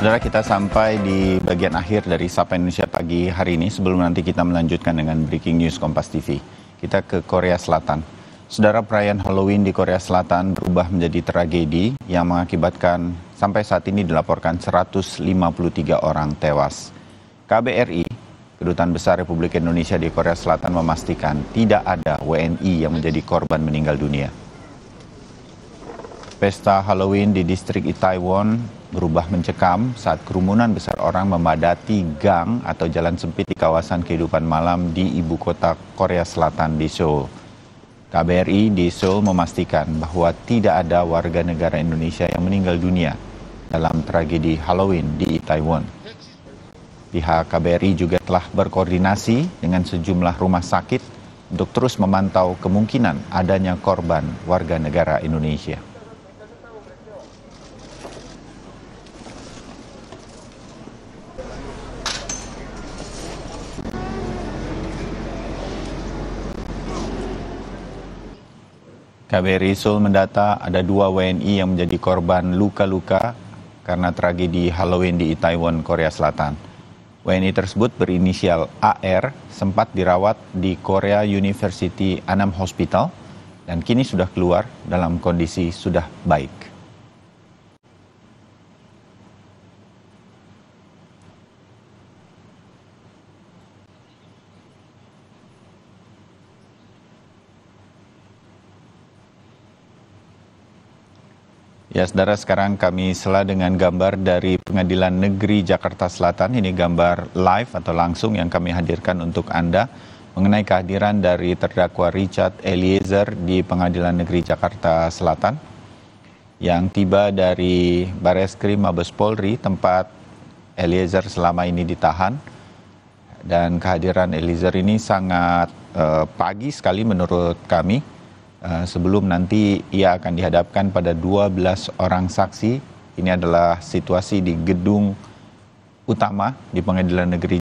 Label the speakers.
Speaker 1: Saudara, kita sampai di bagian akhir dari Sapa Indonesia Pagi hari ini. Sebelum nanti kita melanjutkan dengan Breaking News Kompas TV. Kita ke Korea Selatan. Saudara, perayaan Halloween di Korea Selatan berubah menjadi tragedi yang mengakibatkan sampai saat ini dilaporkan 153 orang tewas. KBRI, Kedutaan Besar Republik Indonesia di Korea Selatan, memastikan tidak ada WNI yang menjadi korban meninggal dunia. Pesta Halloween di distrik Itaewon berubah mencekam saat kerumunan besar orang memadati gang atau jalan sempit di kawasan kehidupan malam di ibu kota Korea Selatan di Seoul. KBRI di Seoul memastikan bahwa tidak ada warga negara Indonesia yang meninggal dunia dalam tragedi Halloween di Itaewon. Pihak KBRI juga telah berkoordinasi dengan sejumlah rumah sakit untuk terus memantau kemungkinan adanya korban warga negara Indonesia. KBRI Seoul mendata ada 2 WNI yang menjadi korban luka-luka karena tragedi Halloween di Itaewon, Korea Selatan. WNI tersebut berinisial AR sempat dirawat di Korea University Annam Hospital dan kini sudah keluar dalam kondisi sudah baik. Ya, saudara, sekarang kami sela dengan gambar dari Pengadilan Negeri Jakarta Selatan. Ini gambar live atau langsung yang kami hadirkan untuk Anda mengenai kehadiran dari terdakwa Richard Eliezer di Pengadilan Negeri Jakarta Selatan yang tiba dari Bareskrim Mabes Polri, tempat Eliezer selama ini ditahan. Dan kehadiran Eliezer ini sangat pagi sekali menurut kami. Sebelum nanti ia akan dihadapkan pada 12 orang saksi. Ini adalah situasi di gedung utama di Pengadilan Negeri